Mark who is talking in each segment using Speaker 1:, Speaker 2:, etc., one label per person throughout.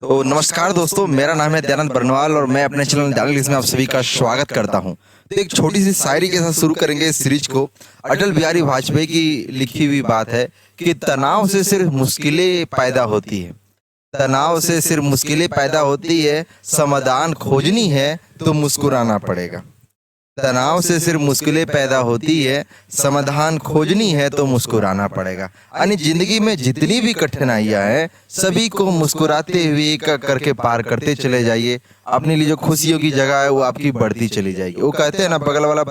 Speaker 1: तो नमस्कार दोस्तों, मेरा नाम है दयानंद बरनवाल और मैं अपने चैनल दयानंद इंग्लिश में आप सभी का स्वागत करता हूं। तो एक छोटी सी शायरी के साथ शुरू करेंगे इस सीरीज को। अटल बिहारी वाजपेयी की लिखी हुई बात है कि तनाव से सिर्फ मुश्किलें पैदा होती है, तनाव से सिर्फ मुश्किलें पैदा होती है, समाधान खोजनी है तो मुस्कुराना पड़ेगा। तनाव से सिर्फ मुश्किलें पैदा होती है, समाधान खोजनी है तो मुस्कुराना पड़ेगा। यानी जिंदगी में जितनी भी कठिनाइयां हैं सभी को मुस्कुराते हुए एक एक करके पार करते चले जाइए। अपने लिए जो खुशियों की जगह है वो आपकी बढ़ती चली जाएगी। वो कहते हैं ना, बगल वाला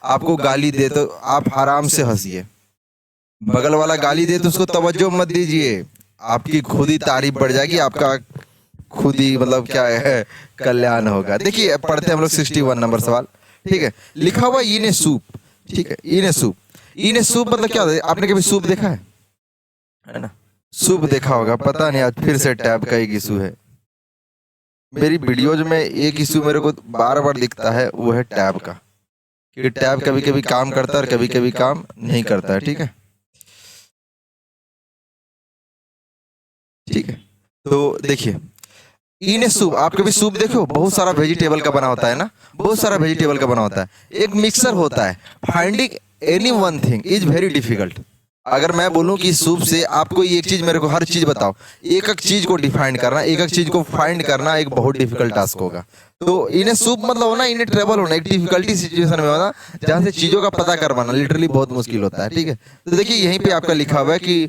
Speaker 1: आपको गाली दे तो आप आराम से हंसिए, बगल वाला गाली दे तो उसको तवज्जो मत दीजिए, आपकी खुद ही तारीफ बढ़ जाएगी, आपका खुद ही मतलब क्या है कल्याण होगा। देखिए पढ़ते हैं हम लोग 61 नंबर सवाल। ठीक है, लिखा हुआ ईने सूप। ठीक है, ईने सूप, ईने सूप मतलब क्या होता है? आपने कभी सूप देखा है ना? सूप देखा होगा, पता नहीं आज फिर से टैब का एक इशू है। मेरी वीडियोज में एक इशू मेरे को बार बार दिखता है, वो है टैब का, कि टैब कभी कभी काम करता है और कभी कभी काम नहीं करता है। ठीक है, ठीक है, तो देखिए ईने सूप, आप कभी सूप देखो? बहुत सारा वेजिटेबल का बना होता है ना, बहुत सारा वेजिटेबल का बना होता है, एक मिक्सर होता है। Finding any one thing is very difficult. अगर मैं बोलूं कि सूप से आपको एक चीज, मेरे को हर चीज बताओ, एक एक चीज को डिफाइन करना, एक एक चीज को फाइंड करना एक बहुत डिफिकल्ट टास्क होगा। तो इन्हें सूप मतलब होना, इन्हें ट्रेवल होना, एक डिफिकल्टी सिचुएशन में होना जहां से चीजों का पता कर पाना लिटरली बहुत मुश्किल होता है। ठीक है, तो देखिए यहीं पे आपका लिखा हुआ है कि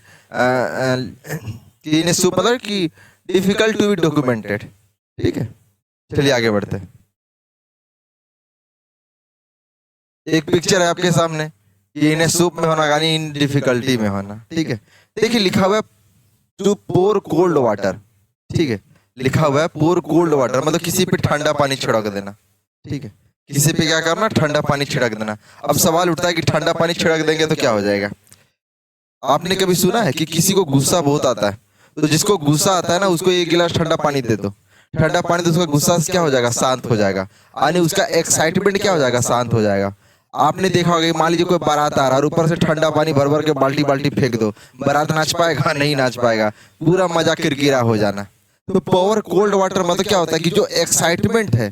Speaker 1: इन्हें सूप मतलब कि डिफिकल्ट टू बी डॉक्यूमेंटेड। ठीक है, चलिए आगे बढ़ते हैं। एक पिक्चर है आपके सामने, ये इन्हें सूप में होना यानी इन डिफिकल्टी में होना। ठीक है, देखिए लिखा हुआ है टू पोर कोल्ड वाटर। ठीक है, लिखा हुआ है पोर कोल्ड वाटर मतलब किसी पे ठंडा पानी छिड़क देना। ठीक है, किसी पे क्या करना? ठंडा पानी छिड़क देना। अब सवाल उठता है कि ठंडा पानी छिड़क देंगे तो क्या हो जाएगा? आपने कभी सुना है कि किसी को गुस्सा बहुत आता है, तो जिसको गुस्सा आता है ना उसको एक गिलास ठंडा पानी दे दो, ठंडा पानी तो उसका गुस्सा क्या हो जाएगा? शांत हो जाएगा, यानी उसका एक्साइटमेंट क्या हो जाएगा? शांत हो जाएगा। आपने देखा होगा, मान लीजिए कोई बारात आ रहा है और ऊपर से ठंडा पानी भर भर के बाल्टी बाल्टी फेंक दो, बारात नाच पाएगा? नहीं नाच पाएगा, पूरा मजा किरकिरा हो जाना। तो पावर कोल्ड वाटर मतलब क्या होता है कि जो एक्साइटमेंट है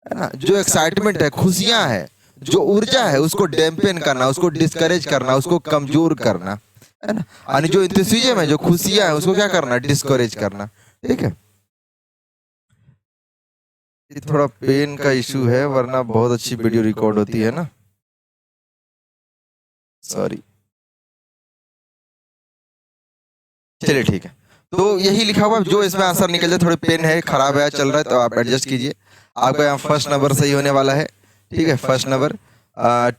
Speaker 1: ना, जो एक्साइटमेंट है, खुशियां है, जो ऊर्जा है उसको डैम्पेन करना, उसको डिस्करेज करना, उसको कमजोर करना, है ना। यानी जो इंथुसिज्म है, जो खुशियां है, उसको क्या करना? डिस्करेज करना। ठीक है, ये थोड़ा पेन का इशू है, वरना बहुत अच्छी वीडियो रिकॉर्ड होती है ना। सॉरी, चलिए ठीक है। तो यही लिखा हुआ जो इसमें आंसर निकल जाए। थोड़े पेन है, खराब है, चल रहा है, तो आप एडजस्ट कीजिए। आपका यहाँ फर्स्ट नंबर सही होने वाला है। ठीक है, first number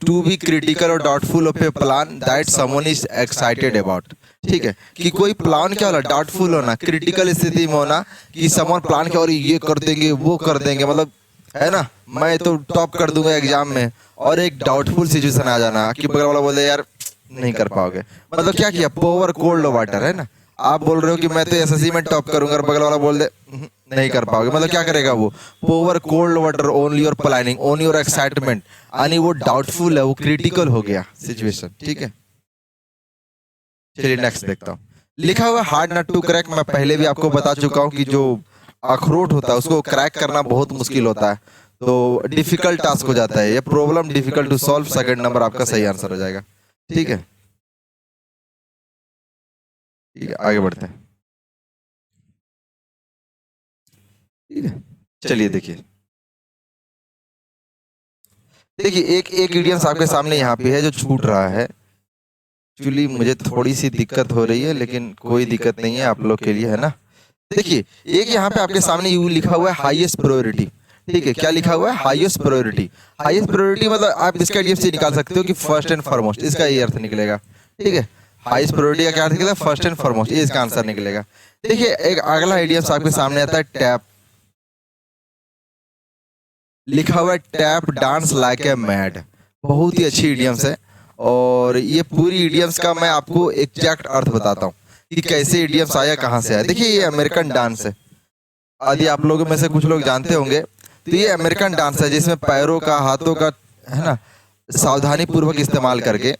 Speaker 1: to be critical और doubtful of a plan that someone is excited about. ठीक है, कि कोई प्लान क्या होला? डाउटफुल होना, क्रिटिकल स्थिति में होना कि समवन प्लान क्या, और ये कर देंगे वो कर देंगे, मतलब है ना, मैं तो टॉप कर दूंगा एग्जाम में, और एक डाउटफुल सिचुएशन आ जाना कि बगल वाला बोले यार नहीं कर पाओगे, मतलब क्या किया? पोवर कोल्ड वाटर, है ना। आप बोल रहे हो कि मैं तो एसएससी में टॉप करूंगा और बगल वाला बोल दे नहीं कर पाओगे, मतलब क्या करेगा वो? Power cold water only your planning, only your excitement, यानी वो डाउटफुल है, वो क्रिटिकल हो गया सिचुएशन। ठीक है, चलिए नेक्स्ट देखता हूँ। लिखा हुआ हार्ड नट टू क्रैक। मैं पहले भी आपको बता चुका हूँ कि जो अखरोट होता है उसको क्रैक करना बहुत मुश्किल होता है, तो डिफिकल्ट टास्क हो जाता है ये। Problem difficult to solve, second number आपका सही आंसर हो जाएगा। ठीक है, ठीक है, आगे बढ़ते हैं। ठीक है, चलिए देखिए, देखिए एक एक इडियम्स आपके सामने यहाँ पे है जो छूट रहा है। एक्चुअली मुझे थोड़ी सी दिक्कत हो रही है, लेकिन कोई दिक्कत नहीं है आप लोग के लिए, है ना। देखिए एक यहाँ पे आपके सामने यू लिखा हुआ है हाईएस्ट प्रायोरिटी। ठीक है, क्या लिखा हुआ है? Highest priority. हाईएस्ट प्रायोरिटी मतलब आप इसका इडियम से निकाल सकते हो कि फर्स्ट एंड फॉरमोस्ट, इसका ये अर्थ निकलेगा। ठीक है, हाईएस्ट प्रायोरिटी का क्या अर्थ निकलेगा? फर्स्ट एंड फॉरमोस्ट, ये इसका आंसर निकलेगा। देखिए एक अगला इडियम्स आपके सामने आता है टैप। लिखा हुआ है tap dance like a mad. बहुत ही अच्छी इडियम्स है, और ये पूरी इडियम्स का मैं आपको एग्जैक्ट अर्थ बताता हूँ कि कैसे इडियम्स आया, कहाँ से आया। देखिए ये अमेरिकन डांस है, यदि आप लोगों में से कुछ लोग जानते होंगे, तो ये अमेरिकन डांस है जिसमें पैरों का, हाथों का, है ना, सावधानी पूर्वक इस्तेमाल करके,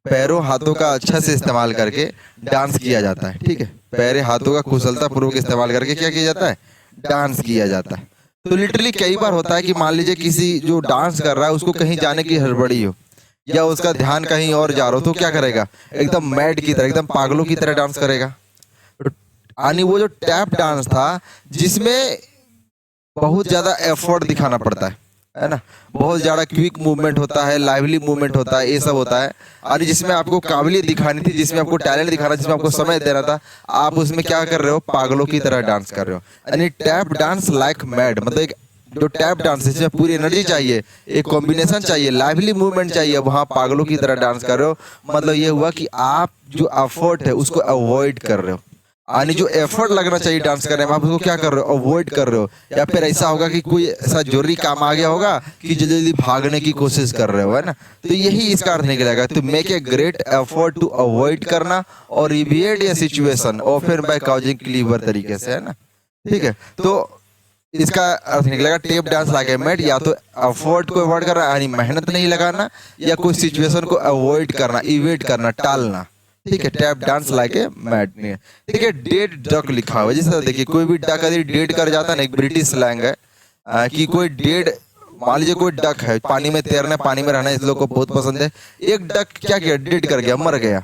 Speaker 1: पैरों हाथों का अच्छा से इस्तेमाल करके डांस किया जाता है। ठीक है, पैरे हाथों का कुशलता पूर्वक इस्तेमाल करके क्या किया जाता है? डांस किया जाता है। तो लिटरली कई बार होता है कि मान लीजिए किसी जो डांस कर रहा है उसको कहीं जाने की हड़बड़ी हो या उसका ध्यान कहीं और जा रहा हो, तो क्या करेगा, एकदम मैड की तरह, एकदम पागलों की तरह डांस करेगा। यानी वो जो टैप डांस था जिसमें बहुत ज्यादा एफर्ट दिखाना पड़ता है ना, बहुत ज्यादा क्विक मूवमेंट होता है, लाइवली मूवमेंट होता है, ये सब होता है। और जिसमें आपको काबिलियत दिखानी थी, जिसमें आपको टैलेंट दिखाना, जिसमें आपको समय देना था, आप उसमें क्या कर रहे हो, पागलों की तरह डांस कर रहे हो। यानी टैप डांस लाइक मैड, मतलब एक जो टैप डांस है जिसमें पूरी एनर्जी चाहिए, एक कॉम्बिनेशन चाहिए, लाइवली मूवमेंट चाहिए, वहां पागलों की तरह डांस कर रहे हो। मतलब ये हुआ कि आप जो एफर्ट है उसको अवॉइड कर रहे हो, यानी जो एफर्ट लगना चाहिए डांस करने में आप उसको क्या कर रहे हो, अवॉइड कर रहे हो। या फिर ऐसा होगा कि कोई ऐसा जरूरी काम आ गया होगा कि जल्दी जल्दी भागने की कोशिश कर रहे हो, है ना। तो यही इसका अर्थ निकलेगा, तो make a great effort to avoid करना और obviate a situation often by causing clever तरीके से, है ना। ठीक है, तो इसका अर्थ निकलेगा tape dance like a mad, या तो एफर्ट को अवॉइड करना यानी मेहनत नहीं लगाना, या कोई सिचुएशन को अवॉइड करना, इवेट करना, टालना। ठीक है, tap dance like a mad. ठीक है, डेड डक लिखा हुआ है, जैसे देखिए कोई भी डक यदि डेड कर जाता है ना, एक ब्रिटिश स्लैंग है कि कोई डेड, मान लीजिए कोई डक है, पानी में तैरना, पानी में रहना इस लोग को बहुत पसंद है। एक डक क्या किया, डेड कर गया, मर गया,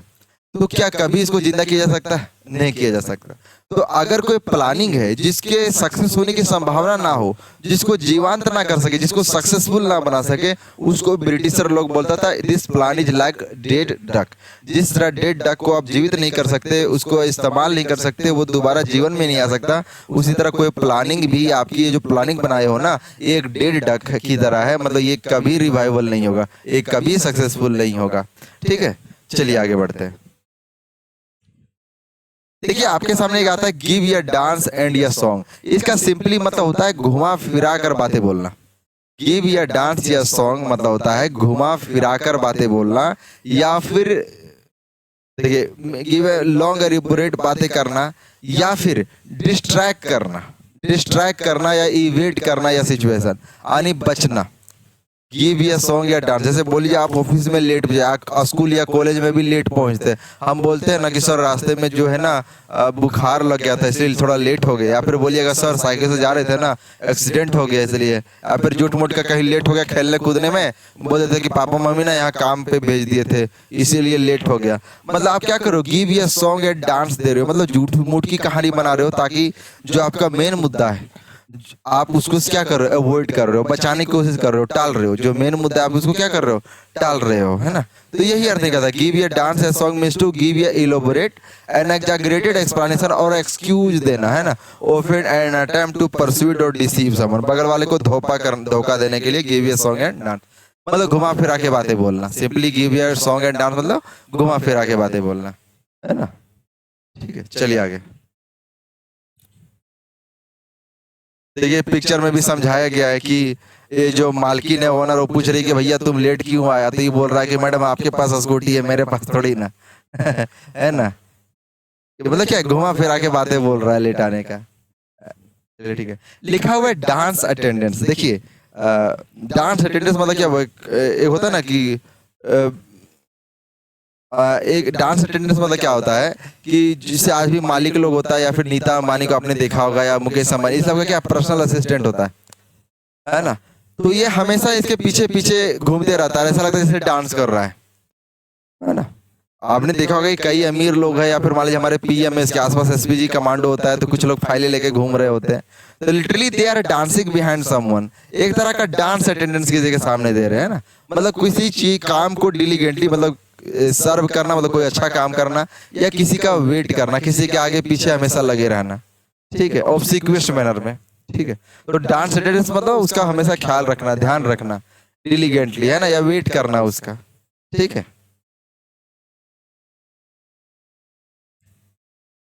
Speaker 1: तो क्या कभी इसको जिंदा किया जा सकता है, नहीं किया जा सकता। तो अगर कोई प्लानिंग है जिसके सक्सेस होने की संभावना ना हो, जिसको जीवांत ना कर सके, जिसको सक्सेसफुल ना बना सके, उसको ब्रिटिशर लोग बोलता था this plan is like dead duck. जिस तरह डेड डक को आप जीवित नहीं कर सकते, उसको इस्तेमाल नहीं कर सकते, वो दोबारा जीवन में नहीं आ सकता, उसी तरह कोई प्लानिंग भी आपकी, ये जो प्लानिंग बनाए हो ना, एक डेड डक की तरह है। मतलब ये कभी रिवाइवल नहीं होगा, ये कभी सक्सेसफुल नहीं होगा। ठीक है, चलिए आगे बढ़ते हैं। देखिए आपके सामने एक आता है गिव या डांस एंड या सॉन्ग। इसका सिंपली मतलब होता है घुमा फिरा कर बातें बोलना। गिव या डांस या सॉन्ग मतलब होता है घुमा फिरा कर बातें बोलना, या फिर देखिए गिव लॉन्ग एलिबोरेट बातें करना, या फिर डिस्ट्रैक्ट करना या इवेट करना या सिचुएशन, यानी बचना। गिव या सॉन्ग या डांस, जैसे बोलिए आप ऑफिस में लेट स्कूल या कॉलेज में भी लेट पहुंचते हैं, हम बोलते हैं ना कि सर रास्ते में जो है ना बुखार लग गया था इसलिए थोड़ा लेट हो गया, या फिर बोलिएगा सर साइकिल से जा रहे थे ना एक्सीडेंट हो गया इसलिए, या फिर झूठ मूठ का कहीं लेट हो गया खेलने कूदने में, बोल देते कि पापा मम्मी ना यहाँ काम पे भेज दिए थे इसीलिए लेट हो गया। मतलब आप क्या करो, गिव या सॉन्ग या डांस दे रहे हो, मतलब झूठ मूठ की कहानी बना रहे हो, ताकि जो आपका मेन मुद्दा है आप उसको क्या कर रहे हो, अवॉइड कर रहे हो, बचाने की कोशिश कर रहे हो, टाल रहे हो। जो मेन मुद्दा है आप उसको क्या कर रहे हो, टाल रहे हो, है ना। तो यही अर्थ निकलता है गिव या डांस या सॉन्ग मींस टू गिव या इलोबोरेट एन एग्जैगरेटेड एक्सप्लेनेशन और एक्सक्यूज देना, है ना। Often an attempt to pursuit और डिसीव समवन, बगल वाले को धोखा देने के लिए गिव या सॉन्ग एंड डांस मतलब घुमा फिरा के बातें बोलना। सिंपली गिव या सॉन्ग एंड डांस मतलब घुमा फिरा के बातें बोलना, है ना। ठीक है, चलिए आगे। देखिए पिक्चर में भी समझाया गया है कि ये जो मालकिन है ओनर, वो पूछ रही कि भैया तुम लेट क्यों आया, तो ये बोल रहा है कि मैडम आपके पास स्कूटी है मेरे पास थोड़ी ना है ना। मतलब क्या घुमा फिरा के बातें बोल रहा है लेट आने का। चलिए ठीक है, लिखा हुआ है डांस अटेंडेंस। देखिए डांस अटेंडेंस मतलब क्या, एक होता है ना कि एक डांस अटेंडेंस मतलब क्या होता है कि जिससे आज भी मालिक लोग होता है, या फिर नीता अंबानी को आपने देखा होगा, या मुकेश अंबानी, इस सब का क्या पर्सनल असिस्टेंट होता है ना। तो ये हमेशा इसके पीछे पीछे घूमते रहता है, ऐसा लगता है जैसे डांस कर रहा है ना। आपने देखा होगा कि कई अमीर लोग हैं, या फिर मान लीजिए हमारे पीएमएस के आसपास एसपीजी कमांडो होता है, तो कुछ लोग फाइलें लेके घूम रहे होते हैं, तो literally they are dancing behind someone. एक तरह का डांस अटेंडेंस किसी के सामने दे रहे हैं ना, मतलब किसी चीज काम को डिलीगेंटली मतलब सर्व करना, मतलब कोई अच्छा काम करना, या किसी का वेट करना, किसी के आगे पीछे हमेशा लगे रहना। ठीक है, ऑब्सीक्वेंस मैनर में। ठीक है, तो डांस अटेंडेंस मतलब उसका हमेशा ख्याल रखना, ध्यान रखना डिलीगेंटली, है ना, या वेट करना उसका। ठीक है,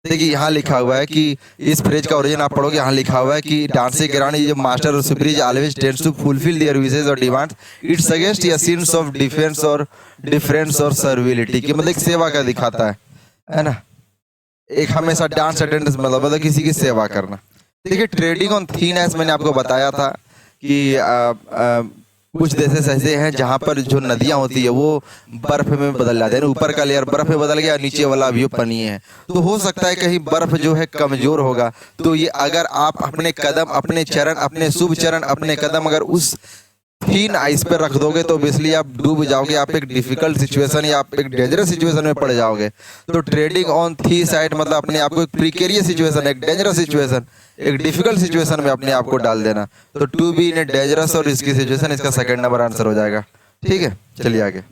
Speaker 1: देखिए यहाँ लिखा हुआ है कि इस फ्रेज का ओरिजिन आप पढ़ोगे, यहाँ लिखा हुआ है कि डांसिंग अराउंड जो मास्टर और superior always tends to fulfil their wishes और डिमांड्स, इट सजेस्ट या सीन्स ऑफ डिफेंस और डिफरेंस और सर्विलिटी की, मतलब एक सेवा का दिखाता है ना। एक हमेशा डांस अटेंडेंस मतलब किसी की सेवा करना। देखिए ट्रेडिंग ऑन थीन एज मैंने आपको बताया था कि कुछ देश ऐसे हैं जहाँ पर जो नदियाँ होती है वो बर्फ में बदल जाते हैं, ऊपर का लेयर बर्फ में बदल गया, नीचे वाला व्यू पानी है। तो हो सकता है कहीं बर्फ जो है कमजोर होगा, तो ये अगर आप अपने कदम, अपने चरण, अपने शुभ चरण, अपने कदम अगर उस थीन आइस पे रख दोगे तो बेसिकली आप डूब जाओगे, आप एक डिफिकल्ट सिचुएशन या आप एक डेंजरस सिचुएशन में पड़ जाओगे। तो ट्रेडिंग ऑन थी साइड मतलब अपने आप को एक प्रिकेरियस सिचुएशन, एक डेंजरस सिचुएशन, एक डिफिकल्ट सिचुएशन में अपने आप को डाल देना। तो to be in a dangerous और रिस्की सिचुएशन, इसका सेकंड नंबर आंसर हो जाएगा। ठीक है, चलिए आगे।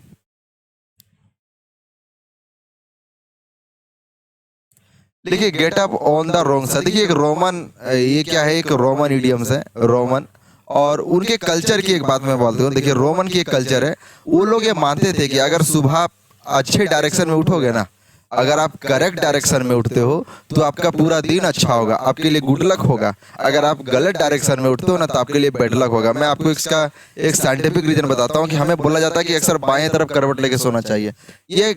Speaker 1: देखिए get up on the wrong side, देखिए एक रोमन, ये क्या है, एक रोमन इडियम्स है, रोमन, और उनके कल्चर की एक बात मैं बोलती हूँ। देखिए रोमन की एक कल्चर है, वो लोग ये मानते थे कि अगर सुबह अच्छे डायरेक्शन में उठोगे ना, अगर आप करेक्ट डायरेक्शन में उठते हो तो आपका पूरा दिन अच्छा होगा, आपके लिए गुड लक होगा। अगर आप गलत डायरेक्शन में उठते हो ना तो आपके लिए बैड लक होगा। मैं आपको इसका एक साइंटिफिक रीजन बताता हूँ कि हमें बोला जाता है कि अक्सर बाएं तरफ करवट लेके सोना चाहिए। ये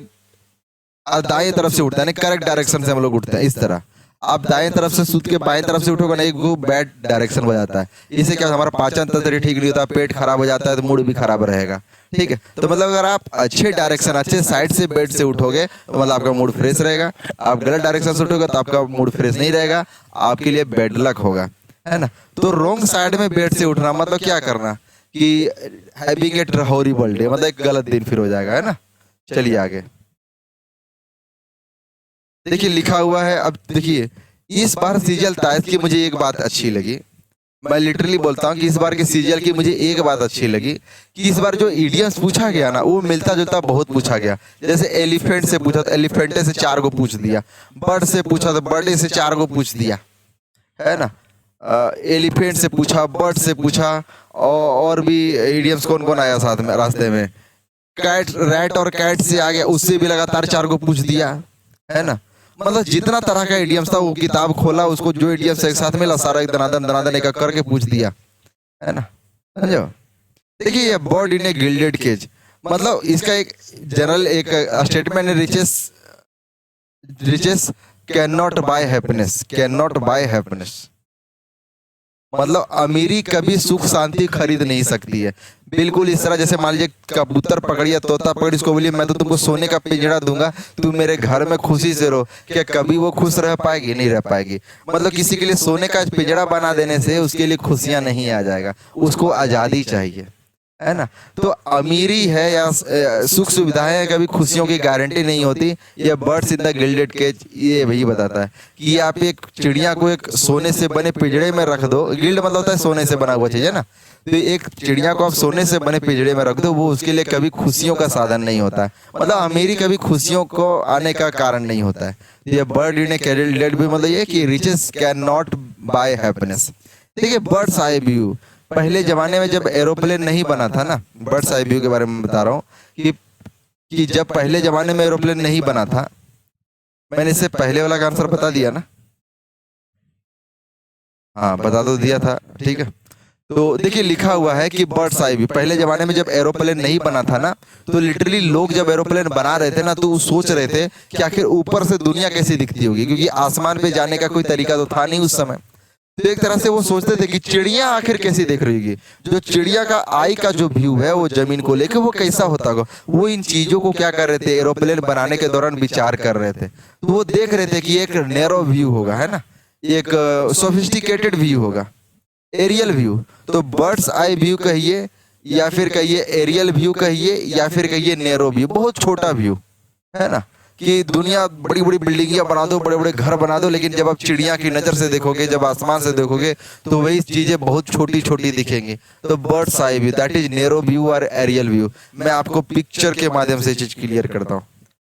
Speaker 1: दाएं तरफ से उठता है, करेक्ट डायरेक्शन से हम लोग उठते हैं इस तरह। आप दाएं तरफ से सूत के बाएं तरफ से उठोगे ना, एक वो बैड डायरेक्शन हो जाता है। इससे क्या हमारा पाचन तंत्र ठीक नहीं होता, पेट खराब हो जाता है, तो मूड भी खराब रहेगा। ठीक है, तो मतलब अगर आप अच्छे डायरेक्शन, अच्छे साइड से बेड से उठोगे तो मतलब आपका मूड फ्रेश रहेगा। आप गलत डायरेक्शन से उठोगे तो आपका मूड फ्रेश नहीं रहेगा, आपके लिए बैड लक होगा, है ना। तो रॉन्ग साइड में बेड से उठना मतलब क्या करना कि हैविंग ए हॉरिबल डे, मतलब एक गलत दिन फिर हो जाएगा, है ना। चलिए आगे देखिए लिखा हुआ है। अब देखिए इस बार सीजल तायत की मुझे एक बात अच्छी लगी, मैं लिटरली बोलता हूँ कि इस बार के सीजल की मुझे एक बात अच्छी लगी कि इस बार जो इडियम्स पूछा गया ना वो मिलता जुलता बहुत पूछा गया। जैसे एलिफेंट से पूछा तो एलिफेंटे से 4 को पूछ दिया, बर्ड से पूछा तो बर्डे से 4 को पूछ दिया, है ना। एलिफेंट से पूछा, बर्ड से पूछा, और भी इडियम्स कौन कौन आया साथ में रास्ते में। कैट, रैट और कैट से आ गया, उससे भी लगातार 4 को पूछ दिया, है ना। मतलब जितना तरह का इडियम्स था वो किताब खोला, उसको जो इडियम्स एक साथ मिला सारा एक दनादन दनादन एक करके पूछ दिया, है ना। समझो। देखिए ये bird in a gilded cage, मतलब इसका एक जनरल एक स्टेटमेंट है, riches can not buy happiness, can not buy happiness, मतलब अमीरी कभी सुख शांति खरीद नहीं सकती है। बिल्कुल इस तरह जैसे मान लीजिए कबूतर पकड़िए, तोता पकड़ी, इसको बोलिए मैं तो तुमको सोने का पिंजरा दूंगा, तुम मेरे घर में खुशी से रहो, क्या कभी वो खुश रह पाएगी? नहीं रह पाएगी। मतलब किसी के लिए सोने का पिंजरा बना देने से उसके लिए खुशियां नहीं आ जाएगा, उसको आज़ादी चाहिए, है ना। तो अमीरी है या सुख सुविधाएं हैं, कभी खुशियों की गारंटी नहीं होती। ये birds in the gilded cage ये वही बताता है कि आप एक चिड़िया को एक सोने से बने पिंजड़े में रख दो, गिल्ड मतलब होता है सोने से बना हुआ चीज, है ना। तो एक चिड़िया को आप सोने से बने पिंजड़े में रख दो, वो उसके लिए कभी खुशियों का साधन नहीं होता है, मतलब अमीरी कभी खुशियों को आने का कारण नहीं होता है। ये बर्ड इन ए गिल्डेड भी मतलब ये कि riches can not buy happiness. देखिए बर्ड्स आई व्यू, पहले जमाने में जब एरोप्लेन नहीं बना था ना, बर्ड्स आई व्यू के बारे में बता रहा हूँ कि जब पहले जमाने में एरोप्लेन नहीं बना था, मैंने इससे पहले वाला का आंसर बता दिया ना, हाँ बता तो दिया था, ठीक है। तो देखिए लिखा हुआ है कि बर्ड्स आई व्यू, पहले जमाने में जब एरोप्लेन नहीं बना था ना, तो लिटरली लोग जब एरोप्लेन बना रहे थे ना तो वो सोच रहे थे कि आखिर ऊपर से दुनिया कैसी दिखती होगी, क्योंकि आसमान पे जाने का कोई तरीका तो था नहीं उस समय। तो एक तरह से वो सोचते थे कि चिड़िया आखिर कैसी देख रही होगी, जो चिड़िया का आई का जो व्यू है वो जमीन को लेकर वो कैसा होता होगा। वो इन चीजों को क्या कर रहे थे, एरोप्लेन बनाने के दौरान विचार कर रहे थे। तो वो देख रहे थे कि एक नैरो व्यू होगा, है ना, एक सोफिस्टिकेटेड व्यू होगा, एरियल व्यू। तो बर्ड्स आई व्यू कहिए या फिर कहिए एरियल व्यू कहिए या फिर कहिए नैरो व्यू, बहुत छोटा व्यू, है ना। कि दुनिया बड़ी बड़ी बिल्डिंगियां बना दो, बड़े बड़े घर बना दो, लेकिन जब आप चिड़िया की नज़र से देखोगे, जब आसमान से देखोगे तो वही चीज़ें बहुत छोटी छोटी दिखेंगी। तो birds eye view that is narrow view और एरियल व्यू। मैं आपको पिक्चर के माध्यम से चीज़ क्लियर करता हूँ।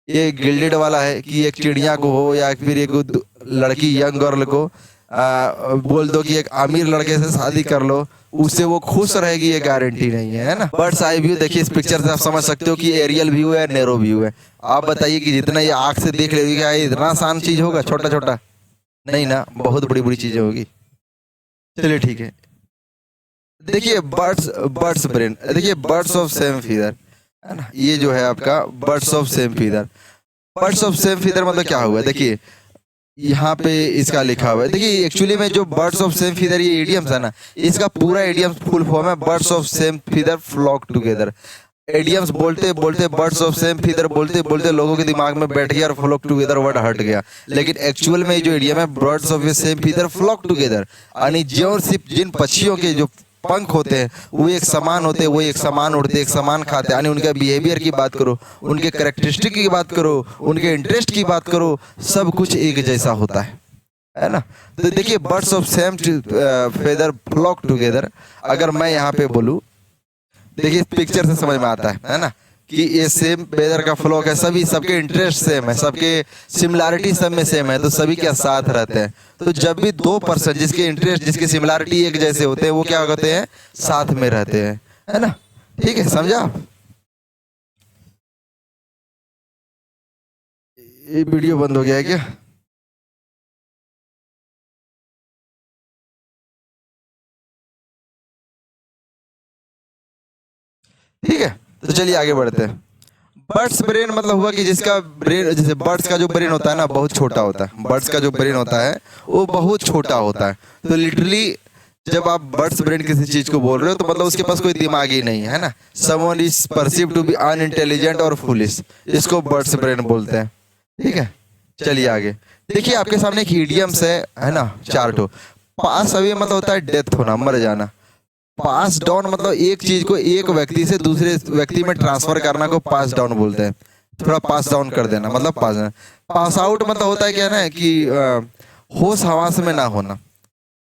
Speaker 1: ये गिल्डेड वाला है कि एक चिड़िया को हो या फिर एक लड़की यंग गर्ल को बोल दो कि एक अमीर लड़के से शादी कर लो, उससे वो खुश रहेगी ये गारंटी नहीं है ना। बर्ड्स आई व्यू देखिए इस पिक्चर से आप समझ सकते हो कि एरियल व्यू है, नैरो व्यू है। आप बताइए कि जितना ये आँख से देख लेगी क्या इतना आसान चीज होगा, छोटा छोटा नहीं ना, बहुत बड़ी बड़ी चीजें होगी। चलिए ठीक है, देखिए बर्ड्स ब्रेन, देखिए बर्ड्स ऑफ सेम फीदर, है ना। ये जो है आपका birds of same feather, birds of same feather मतलब क्या हुआ, देखिए यहाँ पे इसका लिखा हुआ है, देखिए एक्चुअली में जो बर्ड्स ऑफ सेम फीदर ये इडियम्स है ना, इसका पूरा इडियम्स फुल फॉर्म है birds of same feather flock together. Idioms बोलते बोलते बर्ड्स ऑफ सेम फीदर बोलते बोलते लोगों के दिमाग में बैठ गया और फ्लॉक टुगेदर वर्ड हट गया, लेकिन एक्चुअल में जो इडियम है birds of same feather flock together, यानी जो सिर्फ जिन पक्षियों के जो पंख होते हैं वो एक समान होते हैं, वो एक समान उड़ते, एक समान खाते हैं, यानी उनके बिहेवियर की बात करो, उनके करेक्टरिस्टिक की बात करो, उनके इंटरेस्ट की बात करो, सब कुछ एक जैसा होता है ना। तो देखिए birds of same feather flock together, अगर मैं यहाँ पे बोलूँ, देखिए पिक्चर से समझ में आता है ना, कि ये सेम फेदर का फ्लॉक है, सभी सबके इंटरेस्ट सेम है, सबके सिमिलैरिटी सब में सेम है, तो सभी क्या साथ रहते हैं। तो जब भी दो पर्सन जिसके इंटरेस्ट जिसकी सिमिलैरिटी एक जैसे होते हैं वो क्या होते हैं, साथ में रहते हैं, है ना। ठीक है, समझा आप? ये वीडियो बंद हो गया है क्या? ठीक है, तो चलिए आगे बढ़ते हैं। बर्ड्स ब्रेन मतलब हुआ कि जिसका ब्रेन, जैसे बर्ड्स का जो ब्रेन होता है ना बहुत छोटा होता है, बर्ड्स का जो ब्रेन होता है वो बहुत छोटा होता है। तो लिटरली जब आप बर्ड्स ब्रेन किसी चीज को बोल रहे हो तो मतलब उसके पास कोई दिमाग ही नहीं है ना। Someone is perceived to be unintelligent और फुलिश, इसको बर्ड्स ब्रेन बोलते हैं। ठीक है, चलिए आगे देखिए, आपके सामने एक इडियम्स है ना, चार ठो। पास अवे मतलब होता है डेथ होना, मर जाना। पास डाउन मतलब एक चीज को एक व्यक्ति से दूसरे व्यक्ति में ट्रांसफर करना को पास डाउन बोलते हैं। थोड़ा पास डाउन कर देना मतलब पास। पास आउट मतलब होता है क्या ना कि होश हवास में ना होना।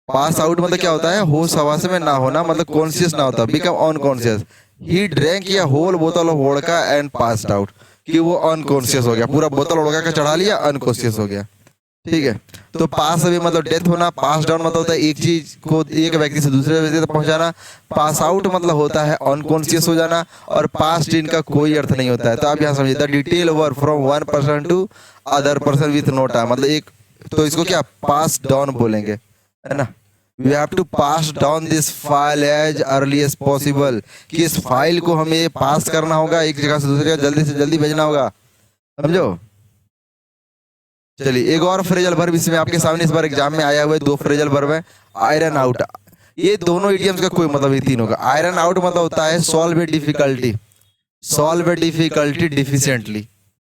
Speaker 1: पास आउट मतलब क्या होता है, होश हवास में ना होना, मतलब कॉन्शियस ना होता, बिकम अनकॉन्शियस। ही ड्रैंक या होल बोतल of vodka and passed out, कि वो अनकॉन्शियस हो गया, पूरा बोतल वोडका का चढ़ा लिया, अनकॉन्शियस हो गया। ठीक है, तो पास अवे मतलब डेथ होना, पास डाउन मतलब होता है एक चीज को एक व्यक्ति से दूसरे व्यक्ति तक पहुंचाना, पास आउट मतलब होता है अनकॉन्शियस हो जाना, और पास्ट इनका कोई अर्थ नहीं होता है। तो आप यहाँ समझिए, the detail over from one person to other person with no time, मतलब एक, तो इसको क्या पास डाउन बोलेंगे, है ना। We have to pass down this file as early as possible, कि इस फाइल को हमें पास करना होगा, एक जगह से दूसरी जगह जल्दी से जल्दी भेजना होगा, समझो। चलिए एक और फ्रेजल वर्ब इसमें आपके सामने इस बार एग्जाम में आया हुआ है, दो फ्रेजल वर्ब है, आयरन आउट। ये दोनों इडियम्स का कोई मतलब ही तीनों का। आयरन आउट मतलब होता है solve a difficulty, solve a difficulty deficiently,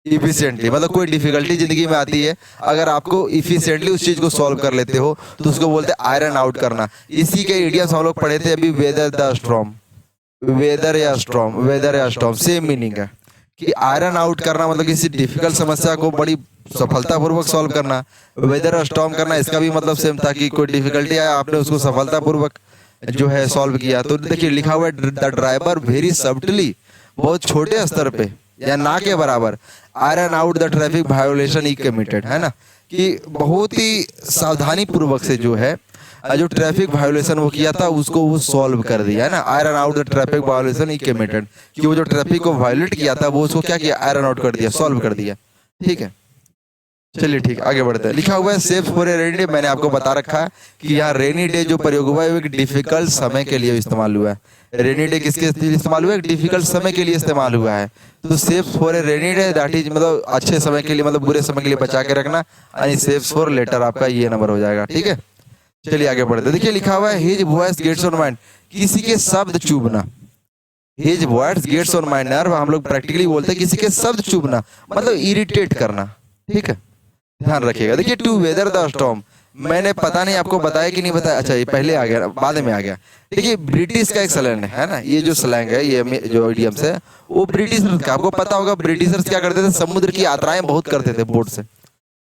Speaker 1: efficiently, मतलब कोई डिफिकल्टी जिंदगी में आती है, अगर आपको इफिशिएंटली उस चीज को सॉल्व कर लेते हो तो उसको बोलते हैं आयरन आउट करना। इसी के इडियम्स हम लोग पढ़े थे अभी, वेदर द स्टॉर्म, वेदर या स्टॉर्म, वेदर या स्टॉर्म सेम मीनिंग है, कि आयरन आउट करना मतलब किसी डिफिकल्ट समस्या को बड़ी सफलतापूर्वक सॉल्व करना। वेदर स्टॉर्म करना इसका भी मतलब सेम था, कि कोई डिफिकल्टी आया आपने उसको सफलतापूर्वक जो है सॉल्व किया। तो देखिए लिखा हुआ है द ड्राइवर वेरी सब्टली, बहुत छोटे स्तर पे या ना के बराबर, iron out the traffic violation he committed, है ना, कि बहुत ही सावधानी पूर्वक से जो है जो ट्रैफिक वायोलेशन वो किया था उसको वो सॉल्व कर दिया, है ना। Iron out the traffic violation he committed, कि वो जो ट्रैफिक को वायोलेट किया था वो उसको क्या किया, आयरन आउट कर दिया, सॉल्व कर दिया। ठीक है, चलिए ठीक आगे बढ़ते हैं। लिखा हुआ है saves for a rainy day, मैंने आपको बता रखा है कि यहाँ रेनी डे जो प्रयोग हुआ है वो एक डिफिकल्ट समय के लिए इस्तेमाल हुआ है। रेनी डे किसके लिए इस्तेमाल हुआ है, एक डिफिकल्ट समय के लिए इस्तेमाल हुआ है। तो saves for a rainy day that is मतलब अच्छे समय के लिए, मतलब बुरे समय के लिए बचा के रखना, यानी सेव्स फॉर लेटर आपका ये नंबर हो जाएगा। ठीक है, चलिए आगे बढ़ते हैं। देखिए लिखा हुआ है his voice gets on mind, किसी के शब्द चुभना। His voice gets on mind nerve, हम लोग प्रैक्टिकली बोलते हैं किसी के शब्द चुभना, मतलब इरिटेट करना। ठीक है, ध्यान रखिएगा। देखिए टू वेदर द स्टॉर्म, मैंने पता नहीं आपको बताया कि नहीं बताया, अच्छा ये पहले आ गया बाद में आ गया। देखिए ब्रिटिश का एक स्लैंग है ना, ये जो स्लैंग है ये जो इडियम्स है वो ब्रिटिशर्स का, आपको पता होगा ब्रिटिशर्स क्या करते थे, समुद्र की यात्राएं बहुत करते थे, बोट से,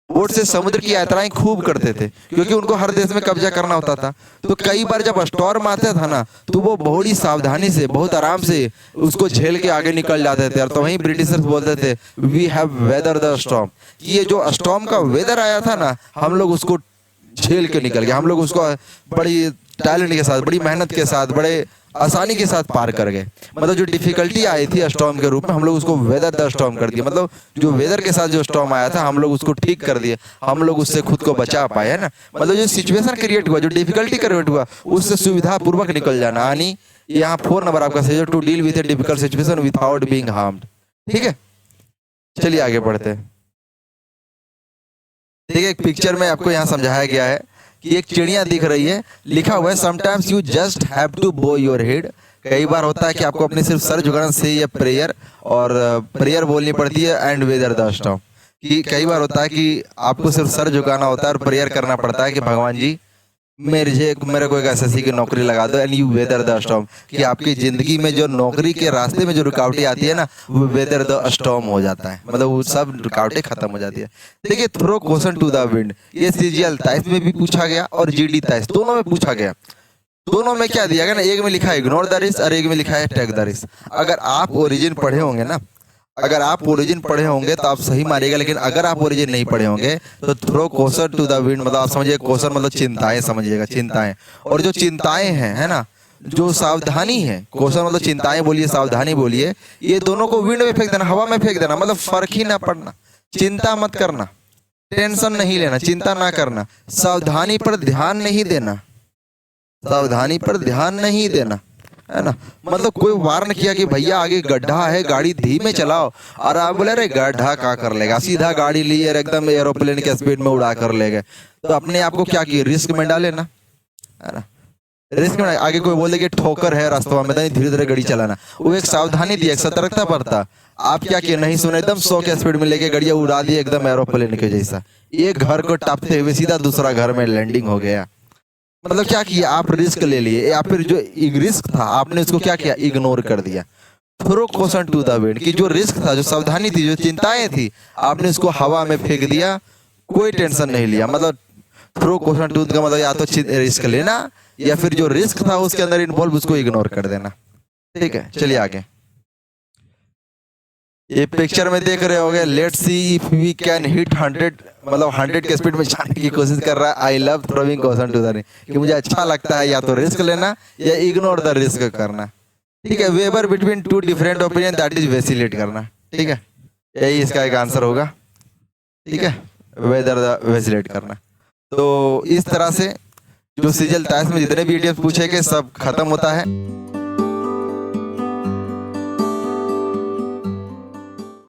Speaker 1: बोट से समुद्र की यात्राएं खूब करते थे, क्योंकि उनको हर देश में कब्जा करना होता था। तो कई बार जब स्टॉर्म आता था ना तो वो बहुत ही सावधानी से बहुत आराम से उसको झेल के आगे निकल जाते थे। और तो वहीं ब्रिटिशर्स बोलते थे we have weather the storm, ये जो स्टॉर्म का वेदर आया था ना हम लोग उसको झेल के निकल गए, हम लोग उसको बड़ी टैलेंट के साथ, बड़ी मेहनत के साथ, बड़े आसानी के साथ पार कर गए। मतलब जो डिफिकल्टी आई थी स्टॉर्म के रूप में हम लोग उसको वेदर द स्टॉर्म कर दिया, मतलब जो वेदर के साथ जो स्टॉर्म आया था हम लोग उसको ठीक कर दिए, हम लोग उससे खुद को बचा पाए, है ना। मतलब जो सिचुएशन क्रिएट हुआ, जो डिफिकल्टी क्रिएट हुआ उससे सुविधा पूर्वक निकल जाना, यानी यहाँ 4 नंबर आपका सही है, to deal with a difficult situation without being harmed. ठीक है, चलिए आगे बढ़ते हैं। देखिए एक पिक्चर में आपको यहाँ समझाया गया है कि एक चिड़िया दिख रही है, लिखा हुआ है sometimes you just have to bow your head. कई बार होता है कि आपको अपने सिर्फ सर झुकाना से या प्रेयर, और प्रेयर बोलनी पड़ती है एंड वेदर द स्टॉर्म। कि कई बार होता है कि आपको सिर्फ सर झुकाना होता है और प्रेयर करना पड़ता है कि भगवान जी मेरे को एक एसएससी की नौकरी लगा दो, and you whether the storm. कि आपकी जिंदगी में जो नौकरी के रास्ते में जो रुकावटें आती है ना, वो वेदर द स्टॉर्म हो जाता है, मतलब वो सब रुकावटें खत्म हो जाती है। देखिए throw question to the wind, ये सीजीएल ताइस में भी पूछा गया और जीडी ताइस दोनों में पूछा गया। दोनों में क्या दिया गया ना, एक में लिखा है इग्नोर द रिस्क और एक में लिखा है टेक द रिस्क। अगर आप ओरिजिन पढ़े होंगे ना, अगर आप ओरिजिन पढ़े होंगे तो आप सही मारिएगा, लेकिन अगर आप ओरिजिन नहीं पढ़े होंगे तो throw question to the wind, मतलब आप समझिए क्वेश्चन मतलब चिंताएं, समझिएगा चिंताएं। और जो चिंताएं हैं है ना, जो सावधानी है, क्वेश्चन मतलब चिंताएं बोलिए, सावधानी बोलिए, ये दोनों को विंड में फेंक देना, हवा में फेंक देना, मतलब फर्क ही ना पड़ना। चिंता मत करना, टेंशन नहीं लेना, चिंता ना करना, सावधानी पर ध्यान नहीं देना, सावधानी पर ध्यान नहीं देना, है ना। मतलब कोई वार्न किया कि भैया आगे गड्ढा है, गाड़ी धीमे चलाओ, और आप बोले अरे गड्ढा क्या कर लेगा, सीधा गाड़ी ली और एकदम एरोप्लेन के स्पीड में उड़ा कर ले गए, तो अपने आप को क्या किए, रिस्क में डाले ना, है ना। रिस्क में आगे कोई बोले कि ठोकर है रास्ते में, धीरे धीरे गाड़ी चलाना, वो एक सावधानी दी, एक सतर्कता बरता। आप क्या किए, नहीं सुने, एकदम 100 के स्पीड में लेके गाड़ियां उड़ा दी एकदम एरोप्लेन के जैसा, एक घर को टापते हुए सीधा दूसरा घर में लैंडिंग हो गया। मतलब क्या किया, आप रिस्क ले लिए, या फिर जो रिस्क था आपने उसको क्या किया, इग्नोर कर दिया। Throw question to the wind, कि जो रिस्क था, जो सावधानी थी, जो चिंताएं थी, आपने उसको हवा में फेंक दिया, कोई टेंशन नहीं लिया। मतलब थ्रो क्वेश्चन टू का मतलब या तो रिस्क लेना, या फिर जो रिस्क था उसके अंदर इन्वॉल्व उसको इग्नोर कर देना। ठीक है, चलिए आगे। ये पिक्चर में देख रहे होंगे, let's see if we can hit 100, मतलब 100 के स्पीड में जाने की कोशिश कर रहा है। I love throwing question to the wind, कि मुझे अच्छा लगता है या तो रिस्क लेना या इग्नोर द रिस्क करना। ठीक है, waver between two different opinion that is vacillate करना। ठीक है, यही इसका एक आंसर होगा। ठीक है, वेदर द वैसिलेट करना। तो इस तरह से जो सीजीएल ताइस में जितने भी ईडीएम पूछे गए सब खत्म होता है।